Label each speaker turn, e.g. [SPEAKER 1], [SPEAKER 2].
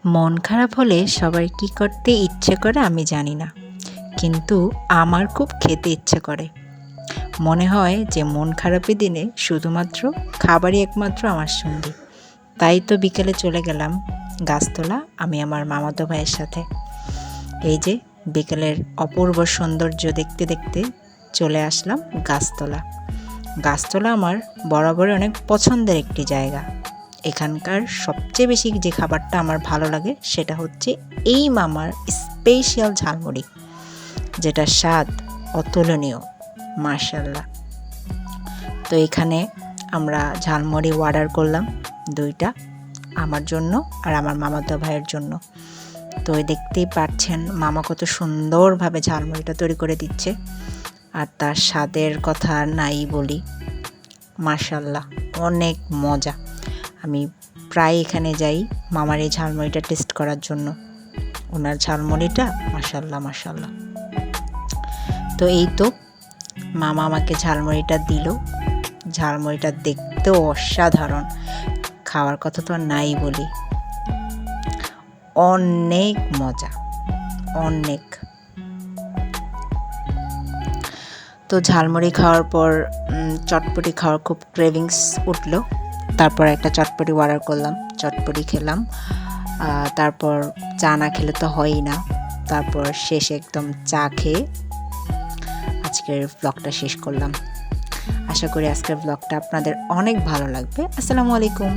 [SPEAKER 1] মন খারাপ হলে সবার কী করতে ইচ্ছে করে আমি জানি না, কিন্তু আমার খুব খেতে ইচ্ছে করে। মনে হয় যে মন খারাপের দিনে শুধুমাত্র খাবারই একমাত্র আমার সঙ্গী। তাই তো বিকেলে চলে গেলাম গাছতলা আমি আমার মামাতো ভাইয়ের সাথে। এই যে বিকেলের অপূর্ব সৌন্দর্য দেখতে দেখতে চলে আসলাম গাছতলা। গাছতলা আমার বরাবরই অনেক পছন্দের একটি জায়গা। এখানকার সবচেয়ে বেশি যে খাবারটা আমার ভালো লাগে সেটা হচ্ছে এই মামার স্পেশাল ঝালমুড়ি, যেটা স্বাদ অতুলনীয়, মাশাআল্লাহ। তো এখানে আমরা ঝালমুড়ি অর্ডার করলাম 2টা, আমার জন্য আর আমার মামাতো ভাইয়ের জন্য। তো দেখতেই পাচ্ছেন মামা কত সুন্দরভাবে ঝালমুড়িটা তৈরি করে দিচ্ছে, আর তার স্বাদের কথা নাই বলি, মাশাআল্লাহ অনেক মজা। আমি প্রায় এখানে যাই মামার এই ঝালমুড়িটা টেস্ট করার জন্য। ওনার ঝালমুড়িটা মাশাআল্লাহ মাশাআল্লাহ। তো এই তো মামা আমাকে ঝালমুড়িটা দিল। ঝালমুড়িটা দেখতেও অসাধারণ, খাওয়ার কথা তো নাই বলি, অনেক মজা, অনেক। তো ঝালমুড়ি খাওয়ার পর চটপটি খাওয়ার খুব ক্রেভিংস উঠলো। তারপর একটা চটপটি অর্ডার করলাম, চটপটি খেলাম। তারপর চা না খেলে তো হয়ই না। তারপর শেষে একদম চা খেয়ে আজকের ব্লগটা শেষ করলাম। আশা করি আজকের ব্লগটা আপনাদের অনেক ভালো লাগবে। আসসালামু আলাইকুম।